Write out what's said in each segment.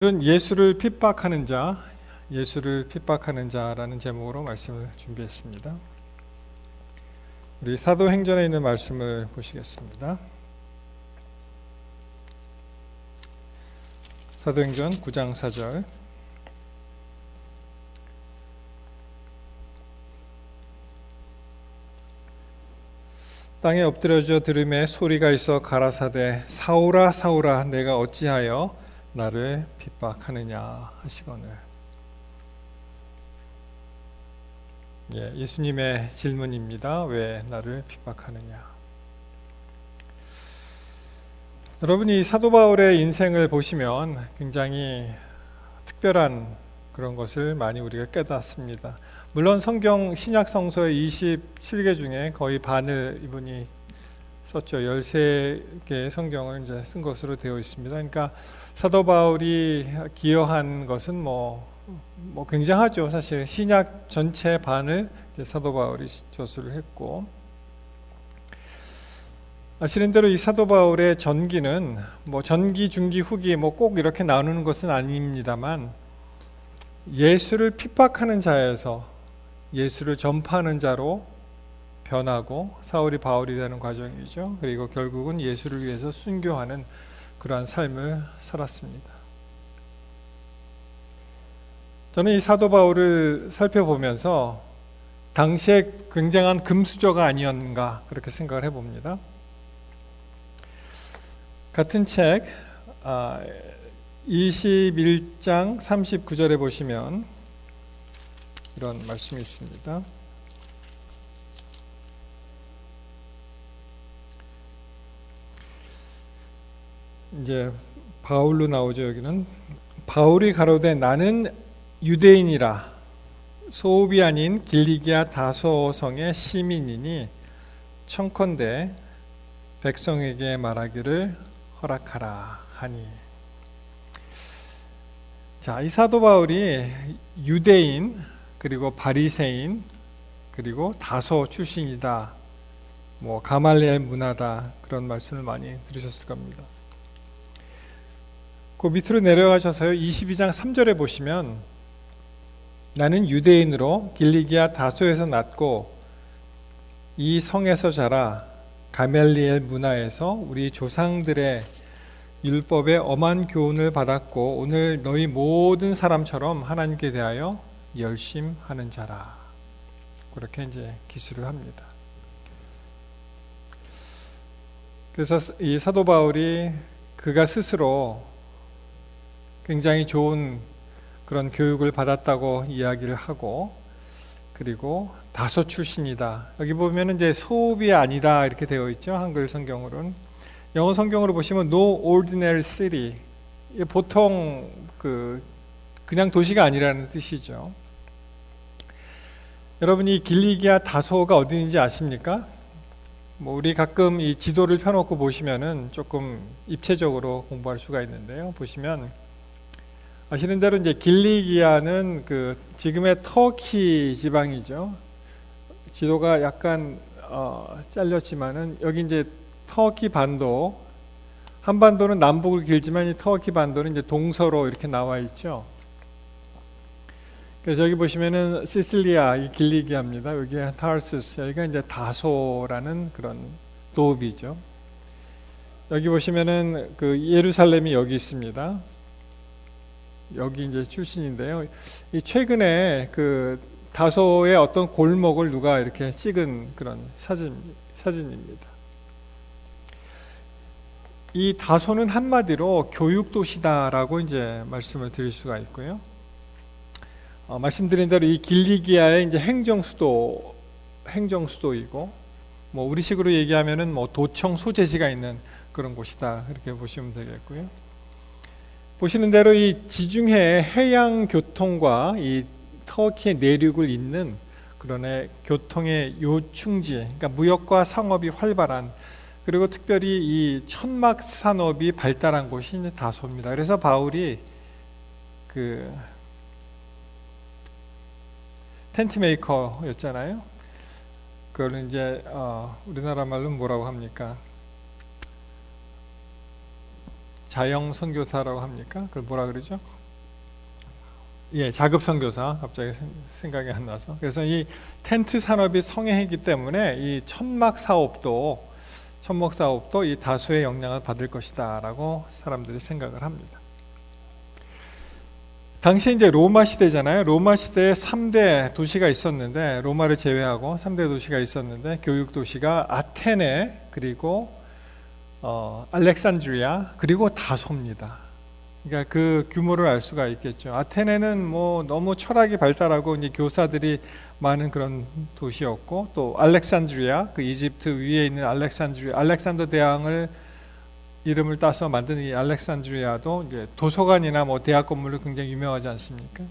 오늘은 예수를 핍박하는 자, 예수를 핍박하는 자라는 제목으로 말씀을 준비했습니다. 우리 사도행전에 있는 말씀을 보시겠습니다. 사도행전 9장 4절. 땅에 엎드려져 들음에 소리가 있어 가라사대 사울아 사울아 내가 어찌하여 나를 핍박하느냐 하시거늘. 예수님의 질문입니다. 왜 나를 핍박하느냐? 여러분이 사도 바울의 인생을 보시면 굉장히 특별한 그런 것을 많이 우리가 깨닫습니다. 물론 성경 신약 성서의 27개 중에 거의 반을 이분이 썼죠. 13개의 성경을 이제 쓴 것으로 되어 있습니다. 그러니까 사도 바울이 기여한 것은 뭐 굉장하죠. 사실 신약 전체 반을 이제 사도 바울이 저술을 했고, 아시는 대로 이 사도 바울의 전기는 전기, 중기, 후기 꼭 이렇게 나누는 것은 아닙니다만 예수를 핍박하는 자에서 예수를 전파하는 자로 변하고 사울이 바울이 되는 과정이죠. 그리고 결국은 예수를 위해서 순교하는 그러한 삶을 살았습니다. 저는 이 사도 바울을 살펴보면서 당시에 굉장한 금수저가 아니었는가 그렇게 생각을 해봅니다. 같은 책 21장 39절에 보시면 이런 말씀이 있습니다. 이제 바울로 나오죠. 여기는 바울이 가로되 나는 유대인이라 소읍이 아닌 길리기아 다소성의 시민이니 청컨대 백성에게 말하기를 허락하라 하니. 자, 이 사도 바울이 유대인 그리고 바리새인 그리고 다소 출신이다, 가말리엘 문화다, 그런 말씀을 많이 들으셨을 겁니다. 그 밑으로 내려가셔서요 22장 3절에 보시면 나는 유대인으로 길리기아 다소에서 났고 이 성에서 자라 가멜리엘 문화에서 우리 조상들의 율법의 엄한 교훈을 받았고 오늘 너희 모든 사람처럼 하나님께 대하여 열심하는 자라. 그렇게 이제 기술을 합니다. 그래서 이 사도 바울이 그가 스스로 굉장히 좋은 그런 교육을 받았다고 이야기를 하고, 그리고 다소 출신이다. 여기 보면 이제 소읍이 아니다 이렇게 되어 있죠. 한글 성경으로는. 영어 성경으로 보시면 no ordinary city. 보통 그냥 도시가 아니라는 뜻이죠. 여러분이 길리기아 다소가 어디인지 아십니까? 우리 가끔 이 지도를 펴놓고 보시면은 조금 입체적으로 공부할 수가 있는데요. 보시면 아시는 대로 이제 길리기아는 지금의 터키 지방이죠. 지도가 약간 잘렸지만은 여기 이제 터키 반도, 한반도는 남북을 길지만 이 터키 반도는 이제 동서로 이렇게 나와 있죠. 그래서 여기 보시면은 시실리아, 이 길리기아입니다. 여기가 타르수스, 여기가 이제 다소라는 그런 도읍이죠. 여기 보시면은 예루살렘이 여기 있습니다. 여기 이제 출신인데요. 이 최근에 다소의 어떤 골목을 누가 이렇게 찍은 그런 사진입니다. 이 다소는 한마디로 교육도시다라고 이제 말씀을 드릴 수가 있고요. 말씀드린 대로 이 길리기아의 이제 행정수도이고, 우리식으로 얘기하면은 도청 소재지가 있는 그런 곳이다 이렇게 보시면 되겠고요. 보시는 대로 이 지중해 해양 교통과 이 터키의 내륙을 잇는 그런 교통의 요충지, 그러니까 무역과 상업이 활발한, 그리고 특별히 이 천막 산업이 발달한 곳이 이제 다소입니다. 그래서 바울이 텐트 메이커였잖아요. 그걸 이제 우리나라 말로 뭐라고 합니까? 자영 선교사라고 합니까? 그걸 뭐라 그러죠? 예, 자급 선교사. 갑자기 생각이 안 나서. 그래서 이 텐트 산업이 성행했기 때문에 이 천막 사업도 이 다소의 영향을 받을 것이다라고 사람들이 생각을 합니다. 당시 이제 로마 시대잖아요. 로마 시대에 3대 도시가 있었는데, 로마를 제외하고 3대 도시가 있었는데, 교육 도시가 아테네, 그리고 알렉산드리아, 그리고 다소입니다. 그러니까 그 규모를 알 수가 있겠죠. 아테네는 뭐 너무 철학이 발달하고 이제 교사들이 많은 그런 도시였고, 또 알렉산드리아, 그 이집트 위에 있는 알렉산더 대왕을 이름을 따서 만든 이 알렉산드리아도 이제 도서관이나 뭐 대학 건물로 굉장히 유명하지 않습니까?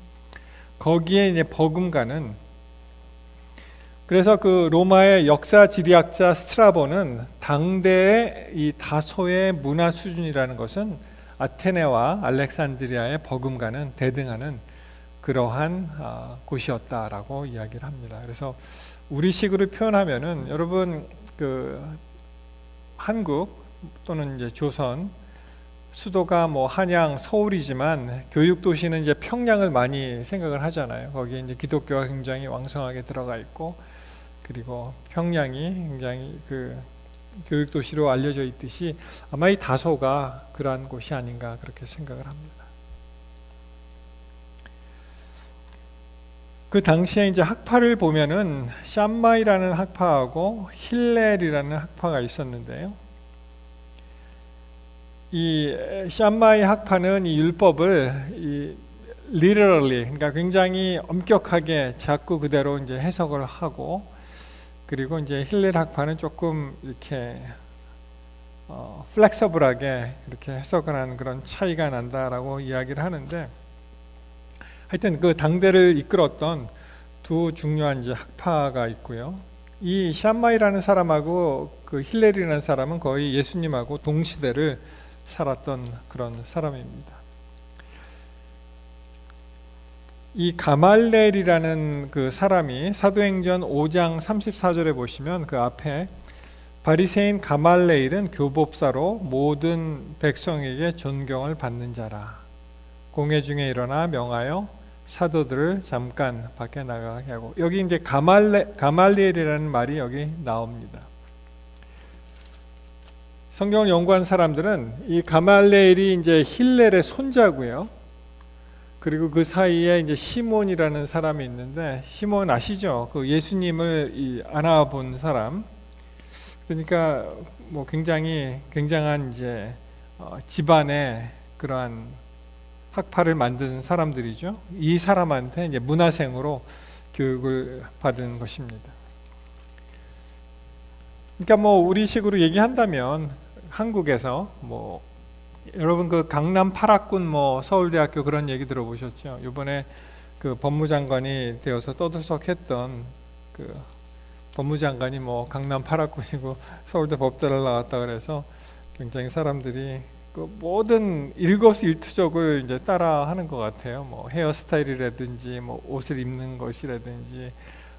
거기에 이제 버금가는, 그래서 그 로마의 역사 지리학자 스트라보는 당대의 이 다소의 문화 수준이라는 것은 아테네와 알렉산드리아의 버금가는 대등하는 그러한 곳이었다라고 이야기를 합니다. 그래서 우리식으로 표현하면은 여러분 그 한국 또는 이제 조선 수도가 뭐 한양, 서울이지만 교육 도시는 이제 평양을 많이 생각을 하잖아요. 거기에 이제 기독교가 굉장히 왕성하게 들어가 있고, 그리고 평양이 굉장히 그 교육 도시로 알려져 있듯이 아마 이 다소가 그러한 곳이 아닌가 그렇게 생각을 합니다. 그 당시에 이제 학파를 보면은 샴마이라는 학파하고 힐렐이라는 학파가 있었는데요. 이 샴마이 학파는 이 율법을 literally, 그러니까 굉장히 엄격하게 자꾸 그대로 이제 해석을 하고, 그리고 이제 힐렐 학파는 조금 이렇게 플렉서블하게 이렇게 해석을 하는 그런 차이가 난다라고 이야기를 하는데, 하여튼 그 당대를 이끌었던 두 중요한 이제 학파가 있고요. 이 샴마이라는 사람하고 그 힐렐이라는 사람은 거의 예수님하고 동시대를 살았던 그런 사람입니다. 이 가말렐이라는 그 사람이 사도행전 5장 34절에 보시면 그 앞에 바리새인 가말레일은 교법사로 모든 백성에게 존경을 받는 자라. 공회 중에 일어나 명하여 사도들을 잠깐 밖에 나가게 하고, 여기 이제 가말리엘이라는 말이 여기 나옵니다. 성경을 연구한 사람들은 이 가말레일이 이제 힐렐의 손자고요. 그리고 그 사이에 이제 시몬이라는 사람이 있는데, 시몬 아시죠? 그 예수님을 안아본 사람. 그러니까 뭐 굉장한 이제 집안의 그러한 학파를 만든 사람들이죠. 이 사람한테 이제 문화생으로 교육을 받은 것입니다. 그러니까 뭐 우리식으로 얘기한다면 한국에서 뭐 여러분 그 강남 8학군 뭐 서울대학교 그런 얘기 들어보셨죠? 이번에 그 법무장관이 되어서 떠들썩했던 그 법무장관이 뭐 강남 8학군이고 서울대 법대를 나왔다 그래서 굉장히 사람들이 그 모든 일거수일투족을 이제 따라하는 것 같아요. 뭐 헤어스타일이라든지 뭐 옷을 입는 것이라든지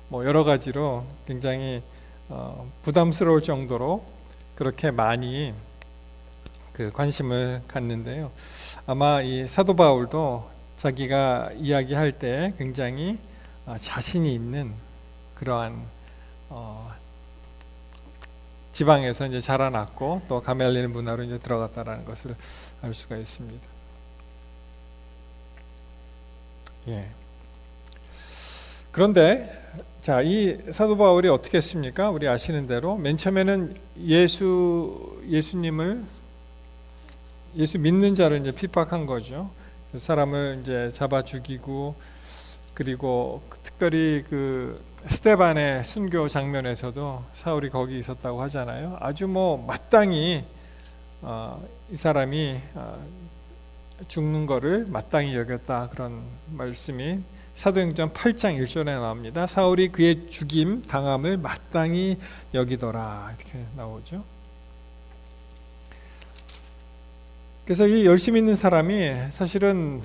뭐 여러 가지로 굉장히 부담스러울 정도로 그렇게 많이 그 관심을 갖는데요. 아마 이 사도 바울도 자기가 이야기할 때 굉장히 자신이 있는 그러한 지방에서 이제 자라났고 또 가멜리엘 문화로 이제 들어갔다라는 것을 알 수가 있습니다. 예. 그런데 자, 이 사도 바울이 어떻게 했습니까? 우리 아시는 대로 맨 처음에는 예수님을 예수 믿는 자를 이제 핍박한 거죠. 사람을 이제 잡아 죽이고, 그리고 특별히 그 스데반의 순교 장면에서도 사울이 거기 있었다고 하잖아요. 아주 뭐 마땅히 이 사람이 죽는 거를 마땅히 여겼다, 그런 말씀이 사도행전 8장 1절에 나옵니다. 사울이 그의 죽임 당함을 마땅히 여기더라, 이렇게 나오죠. 그래서 이 열심히 있는 사람이 사실은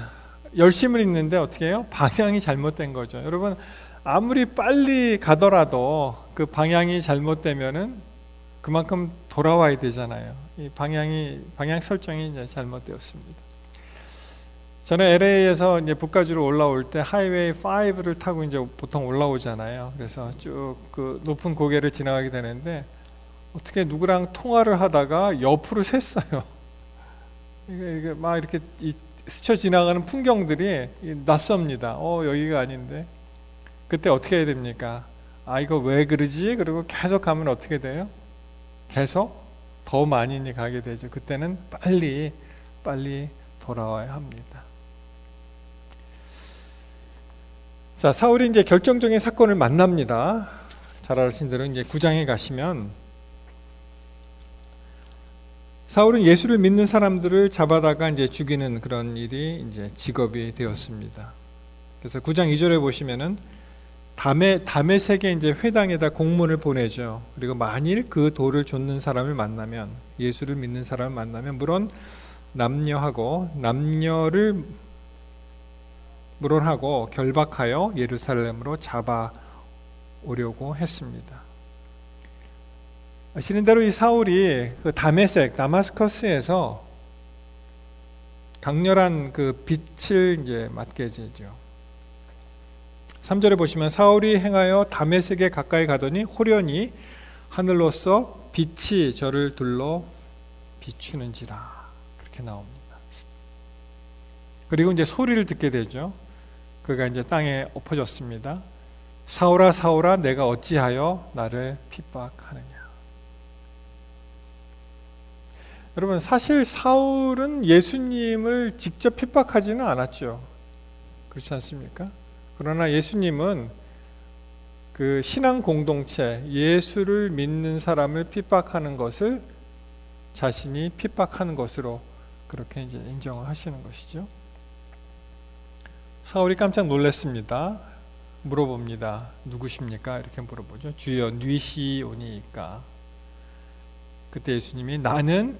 열심을 있는데 어떻게 해요? 방향이 잘못된 거죠. 여러분 아무리 빨리 가더라도 그 방향이 잘못되면은 그만큼 돌아와야 되잖아요. 이 방향 설정이 이제 잘못되었습니다. 저는 LA에서 이제 북가주로 올라올 때 하이웨이 5를 타고 이제 보통 올라오잖아요. 그래서 쭉 그 높은 고개를 지나가게 되는데 어떻게 누구랑 통화를 하다가 옆으로 샜어요. 이게 막 이렇게 스쳐 지나가는 풍경들이 낯섭니다. 여기가 아닌데. 그때 어떻게 해야 됩니까? 이거 왜 그러지? 그리고 계속 가면 어떻게 돼요? 계속 더 많이 가게 되죠. 그때는 빨리 돌아와야 합니다. 자, 사울이 이제 결정적인 사건을 만납니다. 잘 아시는 대로 이제 9장에 가시면 사울은 예수를 믿는 사람들을 잡아다가 이제 죽이는 그런 일이 이제 직업이 되었습니다. 그래서 9장 2절에 보시면은 다메섹에 이제 회당에다 공문을 보내죠. 그리고 만일 그 돌을 좇는 사람을 만나면, 예수를 믿는 사람을 만나면 물론 남녀를 물어하고 결박하여 예루살렘으로 잡아오려고 했습니다. 아시는 대로 이 사울이 그 다마스커스에서 강렬한 그 빛을 이제 맞게 되죠. 3절에 보시면 사울이 행하여 다메섹에 가까이 가더니 호련히 하늘로서 빛이 저를 둘러 비추는지라, 그렇게 나옵니다. 그리고 이제 소리를 듣게 되죠. 그가 이제 땅에 엎어졌습니다. 사울아 사울아 내가 어찌하여 나를 핍박하느냐. 여러분, 사실 사울은 예수님을 직접 핍박하지는 않았죠. 그렇지 않습니까? 그러나 예수님은 그 신앙 공동체, 예수를 믿는 사람을 핍박하는 것을 자신이 핍박하는 것으로 그렇게 이제 인정을 하시는 것이죠. 사울이 깜짝 놀랐습니다. 물어봅니다. 누구십니까? 이렇게 물어보죠. 주여 뉘시오니이까. 그때 예수님이 나는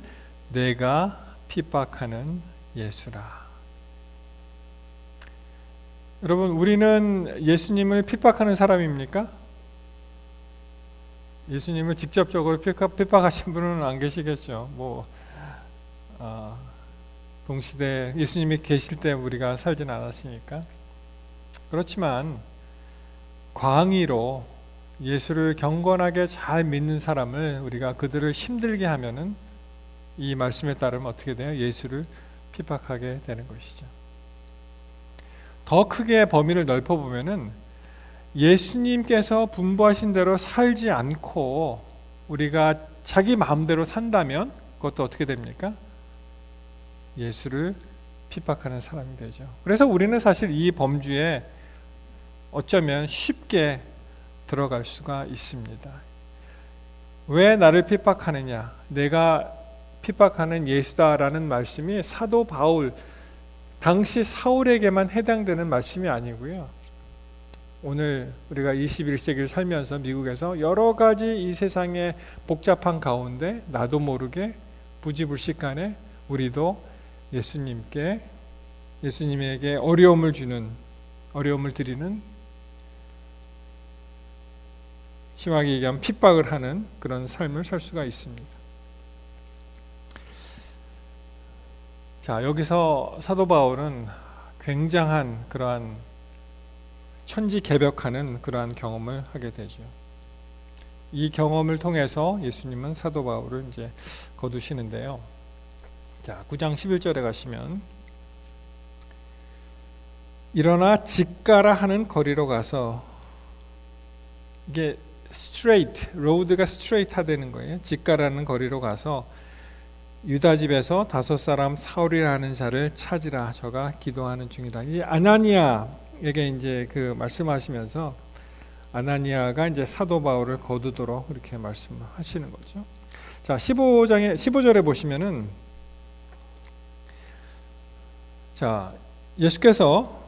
내가 핍박하는 예수라. 여러분, 우리는 예수님을 핍박하는 사람입니까? 예수님을 직접적으로 핍박하신 분은 안 계시겠죠. 동시대 예수님이 계실 때 우리가 살진 않았으니까. 그렇지만 광의로 예수를 경건하게 잘 믿는 사람을 우리가 그들을 힘들게 하면은 이 말씀에 따르면 어떻게 돼요? 예수를 핍박하게 되는 것이죠. 더 크게 범위를 넓혀보면은 예수님께서 분부하신 대로 살지 않고 우리가 자기 마음대로 산다면 그것도 어떻게 됩니까? 예수를 핍박하는 사람이 되죠. 그래서 우리는 사실 이 범주에 어쩌면 쉽게 들어갈 수가 있습니다. 왜 나를 핍박하느냐? 내가 핍박하는 예수다라는 말씀이 사도 바울, 당시 사울에게만 해당되는 말씀이 아니고요. 오늘 우리가 21세기를 살면서 미국에서 여러 가지 이 세상의 복잡한 가운데 나도 모르게 부지불식간에 우리도 예수님에게 어려움을 드리는, 심하게 얘기하면 핍박을 하는 그런 삶을 살 수가 있습니다. 자, 여기서 사도 바울은 굉장한 그러한 천지개벽하는 그러한 경험을 하게 되죠. 이 경험을 통해서 예수님은 사도 바울을 이제 거두시는데요. 자, 9장 11절에 가시면 일어나 직가라 하는 거리로 가서, 이게 로드가 스트레이트하다는 거예요. 직가라는 거리로 가서 유다 집에서 5사람 사울이라는 자를 찾으라. 저가 기도하는 중이다. 이 아나니아에게 이제 그 말씀하시면서 아나니아가 이제 사도 바울을 거두도록 이렇게 말씀하시는 거죠. 자, 15절에 보시면은, 자, 예수께서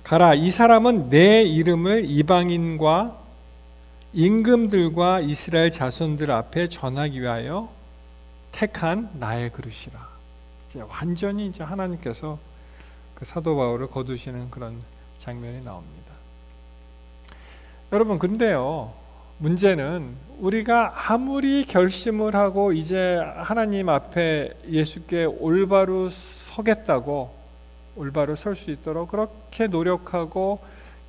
가라, 이 사람은 내 이름을 이방인과 임금들과 이스라엘 자손들 앞에 전하기 위하여 택한 나의 그릇이라. 이제 완전히 이제 하나님께서 그 사도 바울을 거두시는 그런 장면이 나옵니다. 여러분, 근데요, 문제는 우리가 아무리 결심을 하고 이제 하나님 앞에 예수께 올바로 서겠다고, 올바로 설 수 있도록 그렇게 노력하고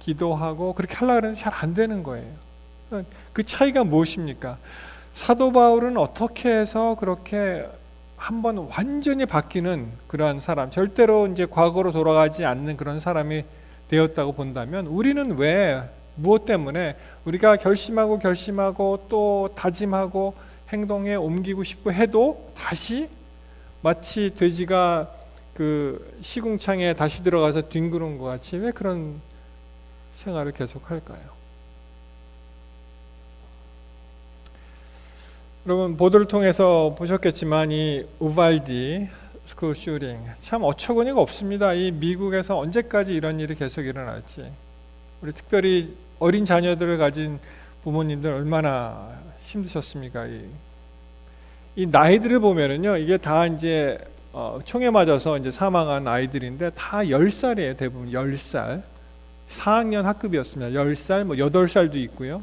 기도하고 그렇게 하려고 하는데 잘 안 되는 거예요. 그 차이가 무엇입니까? 사도 바울은 어떻게 해서 그렇게 한번 완전히 바뀌는 그러한 사람, 절대로 이제 과거로 돌아가지 않는 그런 사람이 되었다고 본다면, 우리는 왜, 무엇 때문에 우리가 결심하고 또 다짐하고 행동에 옮기고 싶고 해도 다시 마치 돼지가 그 시궁창에 다시 들어가서 뒹구는 것 같이 왜 그런 생활을 계속할까요? 여러분 보도를 통해서 보셨겠지만 이 우발디 스쿨 슈팅 참 어처구니가 없습니다. 이 미국에서 언제까지 이런 일이 계속 일어날지, 우리 특별히 어린 자녀들을 가진 부모님들 얼마나 힘드셨습니까? 이 나이들을 보면은요, 이게 다 이제 총에 맞아서 이제 사망한 아이들인데 다 10살이에요. 대부분 10살. 4학년 학급이었습니다. 10살, 뭐 8살도 있고요.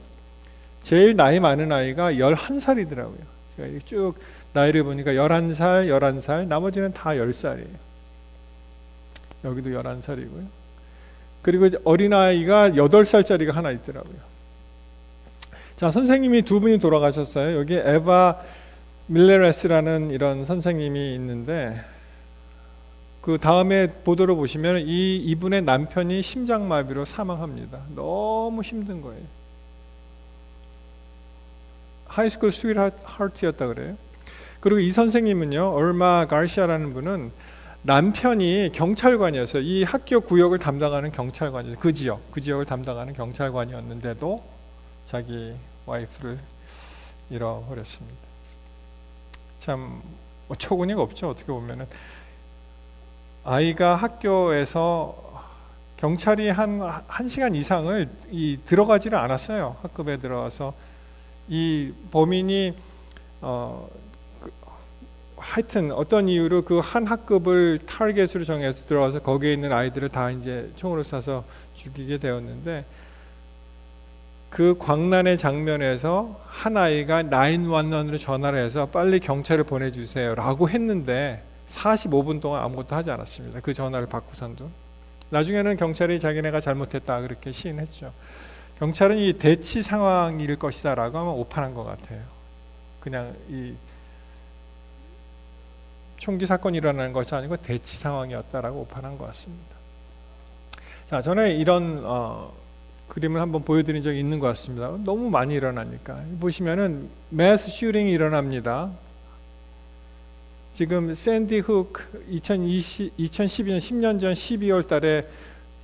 제일 나이 많은 아이가 11살이더라고요. 그러니까 쭉 나이를 보니까 11살, 나머지는 다 10살이에요. 여기도 11살이고요. 그리고 어린아이가 8살짜리가 하나 있더라고요. 자, 선생님이 두 분이 돌아가셨어요. 여기 에바 밀레레스라는 이런 선생님이 있는데, 그 다음에 보도를 보시면 이분의 남편이 심장마비로 사망합니다. 너무 힘든 거예요. 하이스쿨 스윗하트였다 그래요. 그리고 이 선생님은요, 얼마 가르시아라는 분은 남편이 경찰관이었어요. 이 학교 구역을 담당하는 경찰관이었어요. 그 지역을 담당하는 경찰관이었는데도 자기 와이프를 잃어버렸습니다. 참 어처구니가 없죠. 어떻게 보면은 아이가 학교에서 경찰이 한 시간 이상을 들어가지를 않았어요. 학급에 들어와서 이 범인이 하여튼 어떤 이유로 그 한 학급을 타겟으로 정해서 들어와서 거기에 있는 아이들을 다 이제 총으로 쏴서 죽이게 되었는데, 그 광란의 장면에서 한 아이가 911으로 전화를 해서 빨리 경찰을 보내주세요 라고 했는데 45분 동안 아무것도 하지 않았습니다. 그 전화를 받고선도. 나중에는 경찰이 자기네가 잘못했다 그렇게 시인했죠. 경찰은 이 대치 상황일 것이다 라고 하면 오판한 것 같아요. 그냥 이 총기 사건이 일어나는 것이 아니고 대치 상황이었다라고 오판한 것 같습니다. 자, 전에 이런 그림을 한번 보여드린 적이 있는 것 같습니다. 너무 많이 일어나니까. 보시면은 매스 슈팅이 일어납니다. 지금 샌디 훅 2012년 10년 전 12월 달에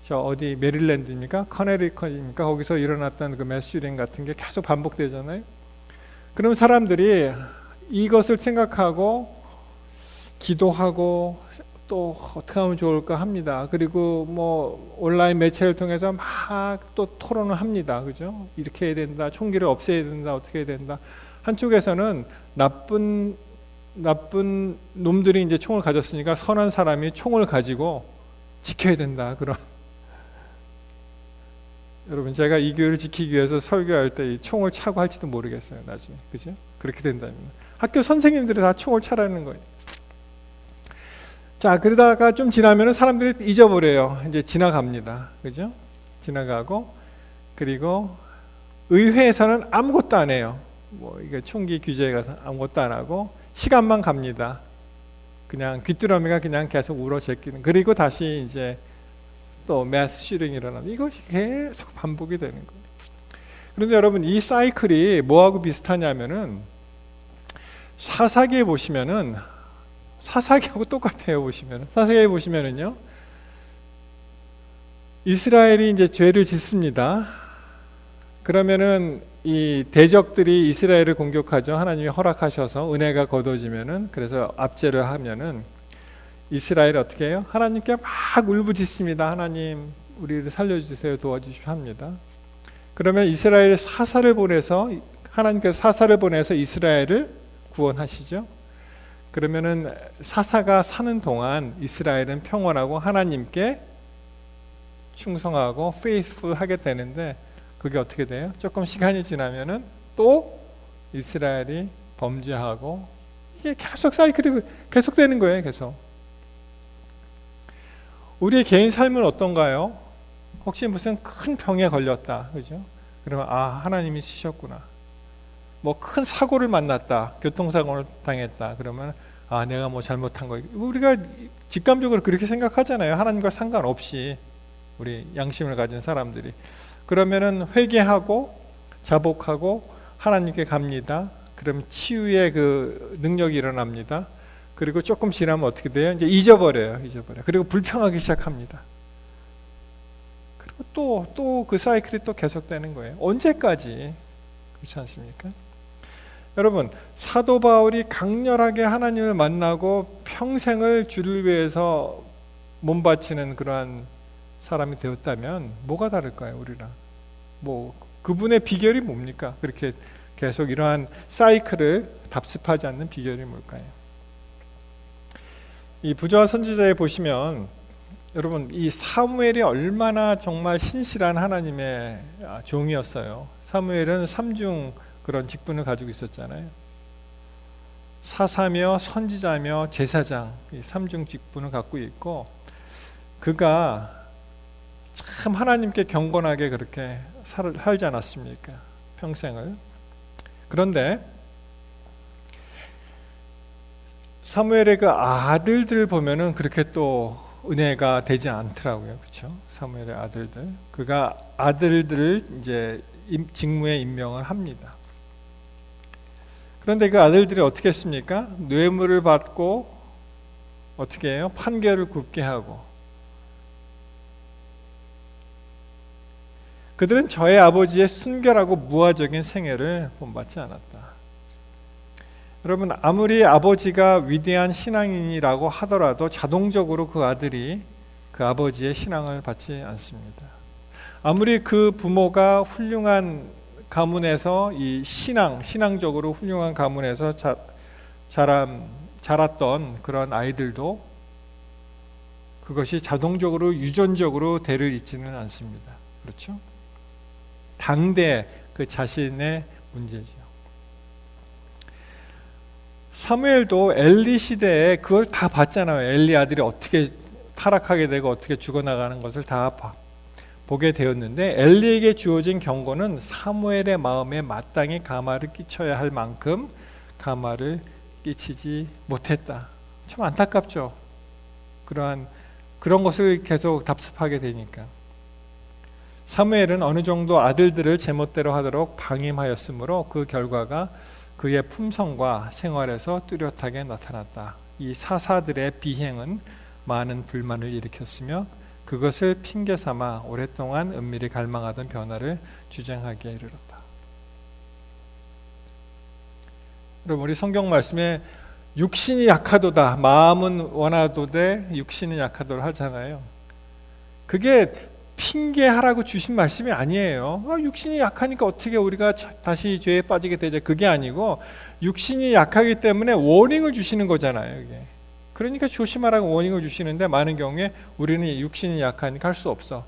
저 어디 메릴랜드입니까? 커네리컷입니까? 거기서 일어났던 그 매스 슈팅 같은 게 계속 반복되잖아요. 그럼 사람들이 이것을 생각하고 기도하고 또 어떻게 하면 좋을까 합니다. 그리고 뭐 온라인 매체를 통해서 막 또 토론을 합니다. 그죠? 이렇게 해야 된다. 총기를 없애야 된다. 어떻게 해야 된다. 한쪽에서는 나쁜 놈들이 이제 총을 가졌으니까 선한 사람이 총을 가지고 지켜야 된다. 그런. 여러분, 제가 이 교회를 지키기 위해서 설교할 때 이 총을 차고 할지도 모르겠어요. 나중에. 그죠? 그렇게 된다면. 학교 선생님들이 다 총을 차라는 거예요. 자, 그러다가 좀 지나면은 사람들이 잊어버려요. 이제 지나갑니다. 그죠? 지나가고, 그리고 의회에서는 아무것도 안 해요. 뭐, 이게 총기 규제에 가서 아무것도 안 하고, 시간만 갑니다. 그냥 귀뚜라미가 그냥 계속 울어 제끼는. 그리고 다시 이제 또 매스 슈팅이 일어나는. 이것이 계속 반복이 되는 거예요. 그런데 여러분, 이 사이클이 뭐하고 비슷하냐면은, 사사기에 보시면은, 사사기하고 똑같아요. 보시면 사사기에 보시면은요, 이스라엘이 이제 죄를 짓습니다. 그러면은 이 대적들이 이스라엘을 공격하죠. 하나님이 허락하셔서 은혜가 거둬지면은, 그래서 압제를 하면은 이스라엘이 어떻게 해요? 하나님께 막 울부짖습니다. 하나님, 우리를 살려주세요, 도와주십시오 합니다. 그러면 이스라엘 사사를 보내서, 하나님께서 사사를 보내서 이스라엘을 구원하시죠. 그러면은 사사가 사는 동안 이스라엘은 평온하고 하나님께 충성하고 faithful하게 되는데, 그게 어떻게 돼요? 조금 시간이 지나면은 또 이스라엘이 범죄하고 이게 계속 사이클이 계속되는 거예요. 계속. 우리의 개인 삶은 어떤가요? 혹시 무슨 큰 병에 걸렸다, 그죠? 그러면 하나님이 쓰셨구나. 뭐 큰 사고를 만났다, 교통사고를 당했다. 그러면 내가 뭐 잘못한 거. 우리가 직감적으로 그렇게 생각하잖아요. 하나님과 상관없이 우리 양심을 가진 사람들이. 그러면은 회개하고 자복하고 하나님께 갑니다. 그럼 치유의 그 능력이 일어납니다. 그리고 조금 지나면 어떻게 돼요? 이제 잊어버려요. 그리고 불평하기 시작합니다. 그리고 또 그 사이클이 또 계속되는 거예요. 언제까지? 그렇지 않습니까? 여러분, 사도 바울이 강렬하게 하나님을 만나고 평생을 주를 위해서 몸바치는 그러한 사람이 되었다면 뭐가 다를까요, 우리랑? 뭐 그분의 비결이 뭡니까? 그렇게 계속 이러한 사이클을 답습하지 않는 비결이 뭘까요? 이 부조와 선지자에 보시면 여러분, 이 사무엘이 얼마나 정말 신실한 하나님의 종이었어요. 사무엘은 삼중 그런 직분을 가지고 있었잖아요. 사사며 선지자며 제사장, 이 삼중 직분을 갖고 있고, 그가 참 하나님께 경건하게 그렇게 살지 않았습니까? 평생을. 그런데 사무엘의 그 아들들 보면은 그렇게 또 은혜가 되지 않더라고요. 그렇죠? 사무엘의 아들들. 그가 아들들을 이제 직무에 임명을 합니다. 그런데 그 아들들이 어떻게 했습니까? 뇌물을 받고 어떻게 해요? 판결을 굽게 하고, 그들은 저의 아버지의 순결하고 무화적인 생애를 본받지 않았다. 여러분, 아무리 아버지가 위대한 신앙인이라고 하더라도 자동적으로 그 아들이 그 아버지의 신앙을 받지 않습니다. 아무리 그 부모가 훌륭한 가문에서 이 신앙적으로 훌륭한 가문에서 자랐던 그런 아이들도 그것이 자동적으로 유전적으로 대를 잇지는 않습니다. 그렇죠? 당대 그 자신의 문제지요. 사무엘도 엘리 시대에 그걸 다 봤잖아요. 엘리 아들이 어떻게 타락하게 되고 어떻게 죽어나가는 것을 다 보게 되었는데, 엘리에게 주어진 경고는 사무엘의 마음에 마땅히 가마를 끼쳐야 할 만큼 가마를 끼치지 못했다. 참 안타깝죠. 그런 것을 계속 답습하게 되니까. 사무엘은 어느 정도 아들들을 제멋대로 하도록 방임하였으므로 그 결과가 그의 품성과 생활에서 뚜렷하게 나타났다. 이 사사들의 비행은 많은 불만을 일으켰으며 그것을 핑계 삼아 오랫동안 은밀히 갈망하던 변화를 주장하기에 이르렀다. 여러분, 우리 성경 말씀에 육신이 약하도다, 마음은 원하도되 육신은 약하도다 하잖아요. 그게 핑계하라고 주신 말씀이 아니에요. 육신이 약하니까 어떻게 우리가 다시 죄에 빠지게 되죠? 그게 아니고 육신이 약하기 때문에 워닝을 주시는 거잖아요. 이게. 그러니까 조심하라고 워닝을 주시는데 많은 경우에 우리는 육신이 약하니까 할 수 없어.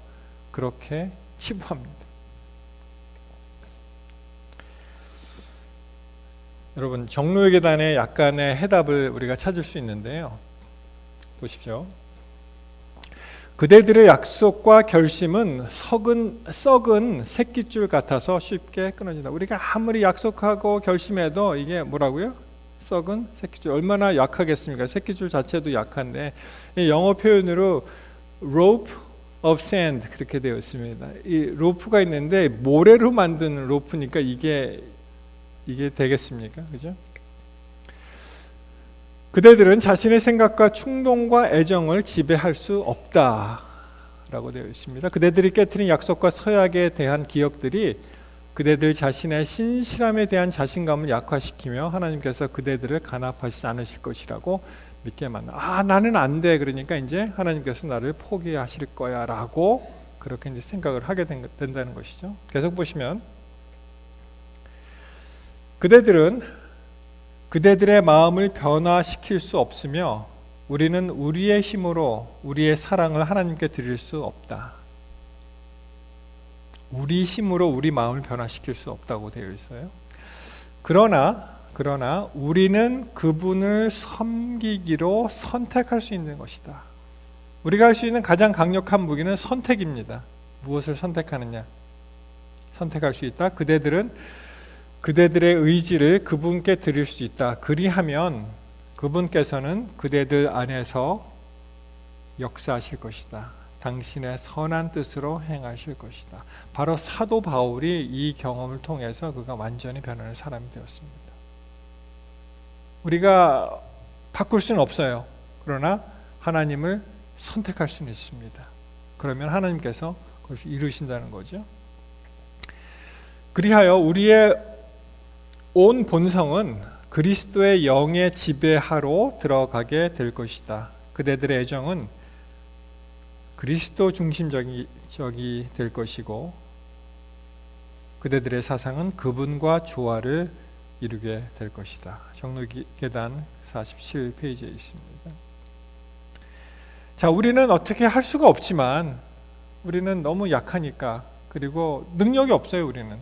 그렇게 치부합니다. 여러분, 정로의 계단에 약간의 해답을 우리가 찾을 수 있는데요. 보십시오. 그대들의 약속과 결심은 썩은 새끼줄 같아서 쉽게 끊어진다. 우리가 아무리 약속하고 결심해도 이게 뭐라고요? 썩은 새끼줄. 얼마나 약하겠습니까? 새끼줄 자체도 약한데, 영어 표현으로 rope of sand 그렇게 되어 있습니다. 이 로프가 있는데 모래로 만든 로프니까 이게 되겠습니까? 그죠? 그대들은 자신의 생각과 충동과 애정을 지배할 수 없다라고 되어 있습니다. 그대들이 깨트린 약속과 서약에 대한 기억들이 그대들 자신의 신실함에 대한 자신감을 약화시키며 하나님께서 그대들을 간합하시지 않으실 것이라고 믿게 만나. 나는 안 돼. 그러니까 이제 하나님께서 나를 포기하실 거야라고 그렇게 이제 생각을 하게 된다는 것이죠. 계속 보시면 그대들은 그대들의 마음을 변화시킬 수 없으며 우리는 우리의 힘으로 우리의 사랑을 하나님께 드릴 수 없다. 우리 힘으로 우리 마음을 변화시킬 수 없다고 되어 있어요. 그러나 우리는 그분을 섬기기로 선택할 수 있는 것이다. 우리가 할 수 있는 가장 강력한 무기는 선택입니다. 무엇을 선택하느냐? 선택할 수 있다. 그대들은 그대들의 의지를 그분께 드릴 수 있다. 그리하면 그분께서는 그대들 안에서 역사하실 것이다. 당신의 선한 뜻으로 행하실 것이다. 바로 사도 바울이 이 경험을 통해서 그가 완전히 변하는 사람이 되었습니다. 우리가 바꿀 수는 없어요. 그러나 하나님을 선택할 수는 있습니다. 그러면 하나님께서 그것을 이루신다는 거죠. 그리하여 우리의 온 본성은 그리스도의 영의 지배하로 들어가게 될 것이다. 그대들의 애정은 그리스도 중심적이 될 것이고 그대들의 사상은 그분과 조화를 이루게 될 것이다. 정로계단 47페이지에 있습니다. 자, 우리는 어떻게 할 수가 없지만 우리는 너무 약하니까 그리고 능력이 없어요. 우리는.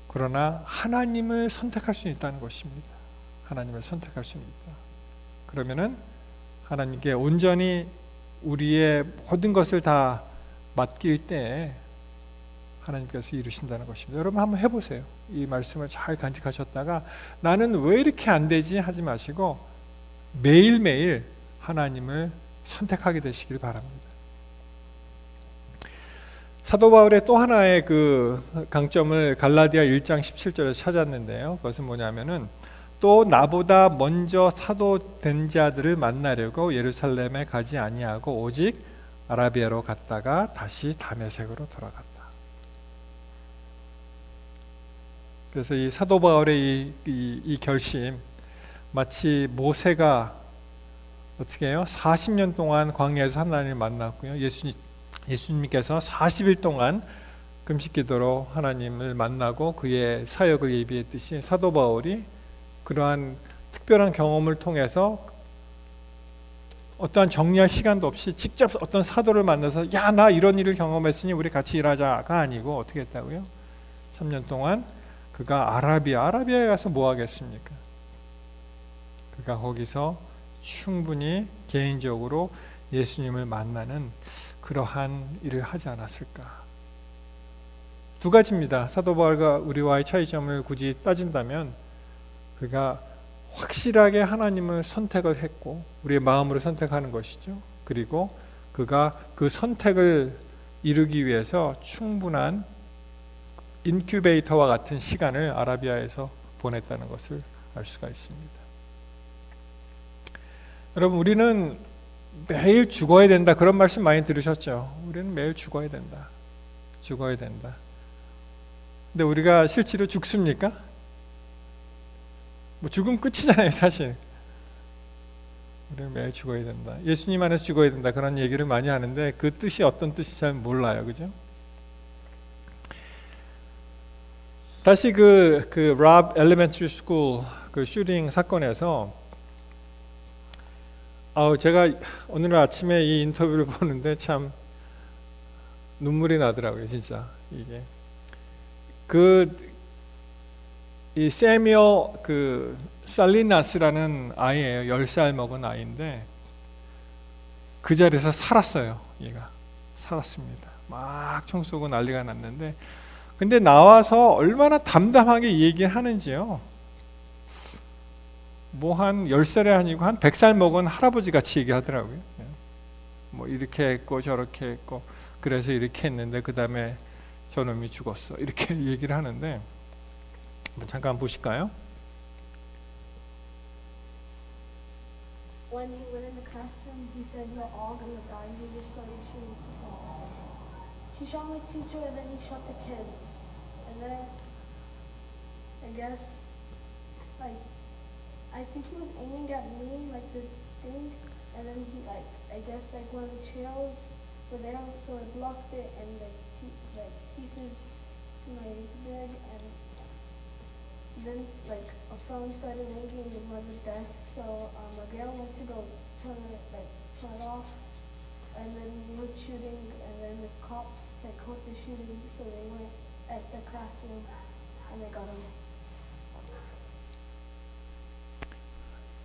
그러나 하나님을 선택할 수 있다는 것입니다. 하나님을 선택할 수 있다. 그러면은 하나님께 온전히 우리의 모든 것을 다 맡길 때 하나님께서 이루신다는 것입니다. 여러분 한번 해보세요. 이 말씀을 잘 간직하셨다가 나는 왜 이렇게 안 되지 하지 마시고 매일매일 하나님을 선택하게 되시길 바랍니다. 사도 바울의 또 하나의 그 강점을 갈라디아 1장 17절에 찾았는데요. 그것은 뭐냐면은 또 나보다 먼저 사도된 자들을 만나려고 예루살렘에 가지 아니하고 오직 아라비아로 갔다가 다시 다메섹으로 돌아갔다. 그래서 이 사도 바울의 이 결심, 마치 모세가 어떻게 해요? 40년 동안 광야에서 하나님을 만났고요. 예수님께서 40일 동안 금식 기도로 하나님을 만나고 그의 사역을 예비했듯이 사도 바울이 그러한 특별한 경험을 통해서 어떠한 정리할 시간도 없이 직접 어떤 사도를 만나서 야, 나 이런 일을 경험했으니 우리 같이 일하자가 아니고 어떻게 했다고요? 3년 동안 그가 아라비아에 가서 뭐 하겠습니까? 그가 거기서 충분히 개인적으로 예수님을 만나는 그러한 일을 하지 않았을까? 두 가지입니다. 사도 바울과 우리와의 차이점을 굳이 따진다면 그가 확실하게 하나님을 선택을 했고 우리의 마음으로 선택하는 것이죠. 그리고 그가 그 선택을 이루기 위해서 충분한 인큐베이터와 같은 시간을 아라비아에서 보냈다는 것을 알 수가 있습니다. 여러분, 우리는 매일 죽어야 된다 그런 말씀 많이 들으셨죠? 우리는 매일 죽어야 된다. 죽어야 된다. 근데 우리가 실제로 죽습니까? 뭐 죽음 끝이잖아요, 사실. 우리는 매일 죽어야 된다. 예수님 안에서 죽어야 된다. 그런 얘기를 많이 하는데 그 뜻이 어떤 뜻인지 잘 몰라요. 그죠? 다시 그 랍 엘리멘터리 스쿨 그 슈팅 사건에서 제가 오늘 아침에 이 인터뷰를 보는데 참 눈물이 나더라고요, 진짜. 이게 이 세미얼 살리나스라는 아이예요. 10살 먹은 아이인데 그 자리에서 살았어요. 얘가 살았습니다. 막 총 쏘고 난리가 났는데 근데 나와서 얼마나 담담하게 얘기하는지요. 뭐 한 10살이 아니고 한 100살 먹은 할아버지 같이 얘기하더라고요. 뭐 이렇게 했고 저렇게 했고 그래서 이렇게 했는데 그 다음에 저놈이 죽었어. 이렇게 얘기를 하는데 잠깐 보실까요? When he went in the classroom, he said, "You're all gonna die." He just started shooting people. He shot my teacher, and then he shot the kids. And then, I guess, like, I think he was aiming at me, like the thing, and then he, like, I guess, like one of the chairs were there, so I blocked it, and like pieces in my bag, and then like a phone started ringing in one of the desks, so my grandma went to go turn it off, and then we were shooting, and then the cops that caught the shooting, so they went at the classroom and they got him.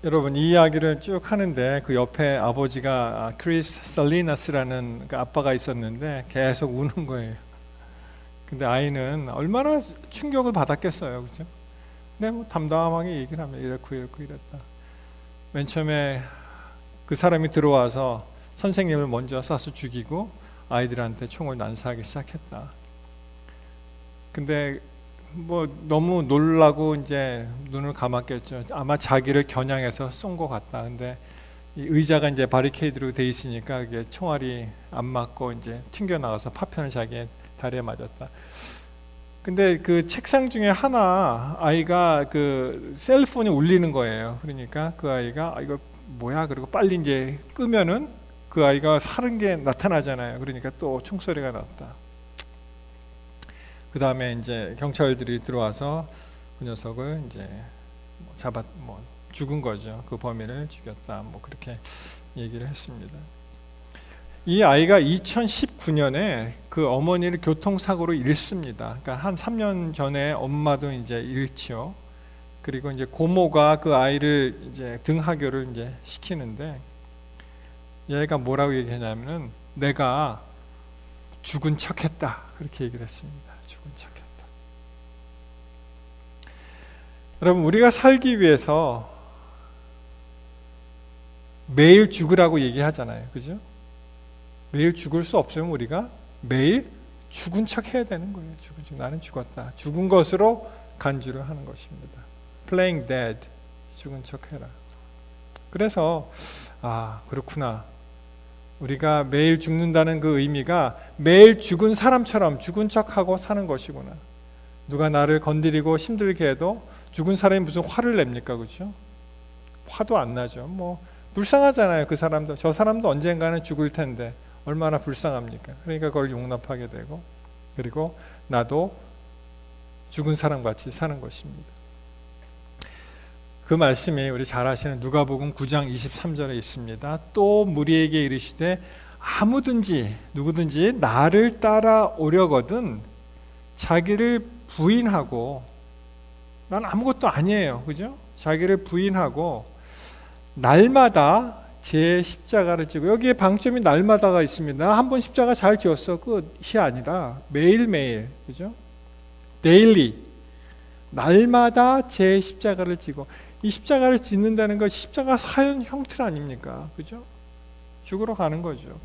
여러분 이 이야기를 쭉 하는데 그 옆에 아버지가 크리스 살리나스라는 그 아빠가 있었는데 계속 우는 거예요. 근데 아이는 얼마나 충격을 받았겠어요, 그죠? 근데 뭐 담담하게 얘기를 하면 이렇고 이랬다. 맨 처음에 그 사람이 들어와서 선생님을 먼저 쏴서 죽이고 아이들한테 총을 난사하기 시작했다. 근데 뭐 너무 놀라고 이제 눈을 감았겠죠. 아마 자기를 겨냥해서 쏜 것 같다. 근데 이 의자가 이제 바리케이드로 돼 있으니까 그게 총알이 안 맞고 이제 튕겨 나가서 파편을 자기의 다리에 맞았다. 근데 그 책상 중에 하나 아이가 그 셀폰이 울리는 거예요. 그러니까 그 아이가 이거 뭐야? 그리고 빨리 이제 끄면은 그 아이가 살은 게 나타나잖아요. 그러니까 또 총소리가 났다. 그 다음에 이제 경찰들이 들어와서 그 녀석을 이제 죽은 거죠. 그 범인을 죽였다. 뭐 그렇게 얘기를 했습니다. 이 아이가 2019년에 그 어머니를 교통사고로 잃습니다. 그러니까 한 3년 전에 엄마도 이제 잃지요. 그리고 이제 고모가 그 아이를 이제 등하교를 이제 시키는데 얘가 뭐라고 얘기하냐면은 내가 죽은 척했다. 그렇게 얘기를 했습니다. 죽은 척했다. 여러분 우리가 살기 위해서 매일 죽으라고 얘기하잖아요. 그죠? 매일 죽을 수 없으면 우리가 매일 죽은 척 해야 되는 거예요. 죽은 척. 나는 죽었다. 죽은 것으로 간주를 하는 것입니다. Playing dead. 죽은 척 해라. 그래서 그렇구나. 우리가 매일 죽는다는 그 의미가 매일 죽은 사람처럼 죽은 척하고 사는 것이구나. 누가 나를 건드리고 힘들게 해도 죽은 사람이 무슨 화를 냅니까? 그렇죠? 화도 안 나죠. 뭐 불쌍하잖아요. 그 사람도. 저 사람도 언젠가는 죽을 텐데 얼마나 불쌍합니까? 그러니까 그걸 용납하게 되고 그리고 나도 죽은 사람같이 사는 것입니다. 그 말씀이 우리 잘 아시는 누가복음 9장 23절에 있습니다. 또 무리에게 이르시되 누구든지 나를 따라오려거든 자기를 부인하고 난 아무것도 아니에요. 그죠? 자기를 부인하고 날마다 제 십자가를 지고 여기에 방점이 날마다가 있습니다. 한 번 십자가 잘 지었어. 끝이 아니라 매일매일. 그죠? daily. 날마다 제 십자가를 지고 이 십자가를 짓는다는 것 십자가 사형 형틀 아닙니까? 그죠? 죽으러 가는 거죠.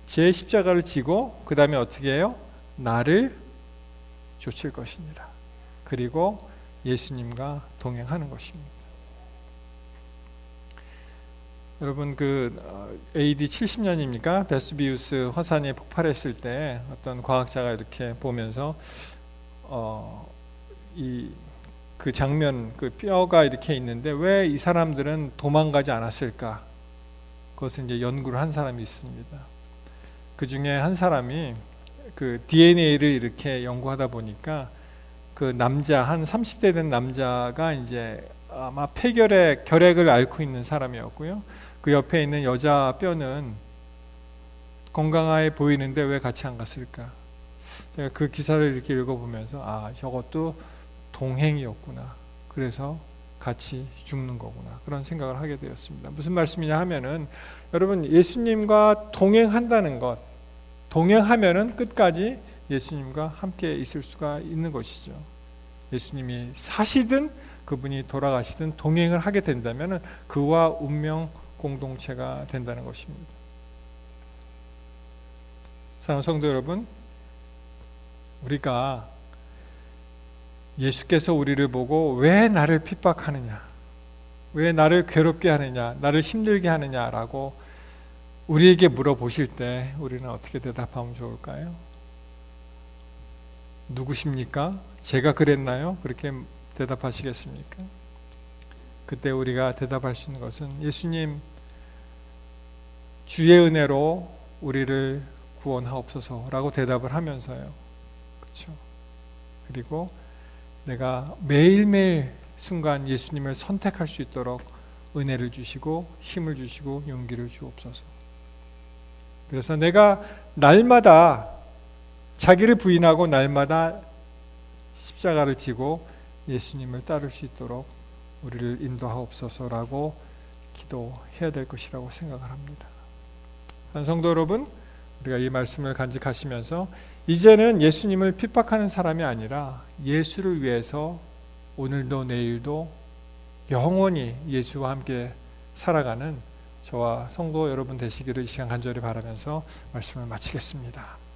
제 십자가를 지고 그 다음에 어떻게 해요? 나를 좇을 것이니라. 그리고 예수님과 동행하는 것입니다. 여러분 AD 70년입니까? 베수비우스 화산이 폭발했을 때 어떤 과학자가 이렇게 보면서 그 장면, 그 뼈가 이렇게 있는데 왜 이 사람들은 도망가지 않았을까? 그것을 이제 연구를 한 사람이 있습니다. 그 중에 한 사람이 그 DNA를 이렇게 연구하다 보니까 그 남자, 한 30대 된 남자가 이제 아마 폐결의 결핵을 앓고 있는 사람이었고요. 그 옆에 있는 여자 뼈는 건강해 보이는데 왜 같이 안 갔을까? 제가 그 기사를 이렇게 읽어보면서 저것도 동행이었구나. 그래서 같이 죽는 거구나. 그런 생각을 하게 되었습니다. 무슨 말씀이냐 하면은 여러분 예수님과 동행한다는 것, 동행하면은 끝까지 예수님과 함께 있을 수가 있는 것이죠. 예수님이 사시든 그분이 돌아가시든 동행을 하게 된다면은 그와 운명 공동체가 된다는 것입니다. 사랑하는 성도 여러분, 우리가 예수께서 우리를 보고 왜 나를 핍박하느냐, 왜 나를 괴롭게 하느냐, 나를 힘들게 하느냐라고 우리에게 물어보실 때 우리는 어떻게 대답하면 좋을까요? 누구십니까? 제가 그랬나요? 그렇게 대답하시겠습니까? 그때 우리가 대답할 수 있는 것은 예수님, 주의 은혜로 우리를 구원하옵소서라고 대답을 하면서요. 그렇죠? 그리고 내가 매일매일 순간 예수님을 선택할 수 있도록 은혜를 주시고 힘을 주시고 용기를 주옵소서. 그래서 내가 날마다 자기를 부인하고 날마다 십자가를 지고 예수님을 따를 수 있도록 우리를 인도하옵소서라고 기도해야 될 것이라고 생각을 합니다. 성도 여러분, 우리가 이 말씀을 간직하시면서 이제는 예수님을 핍박하는 사람이 아니라 예수를 위해서 오늘도 내일도 영원히 예수와 함께 살아가는 저와 성도 여러분 되시기를 이 시간 간절히 바라면서 말씀을 마치겠습니다.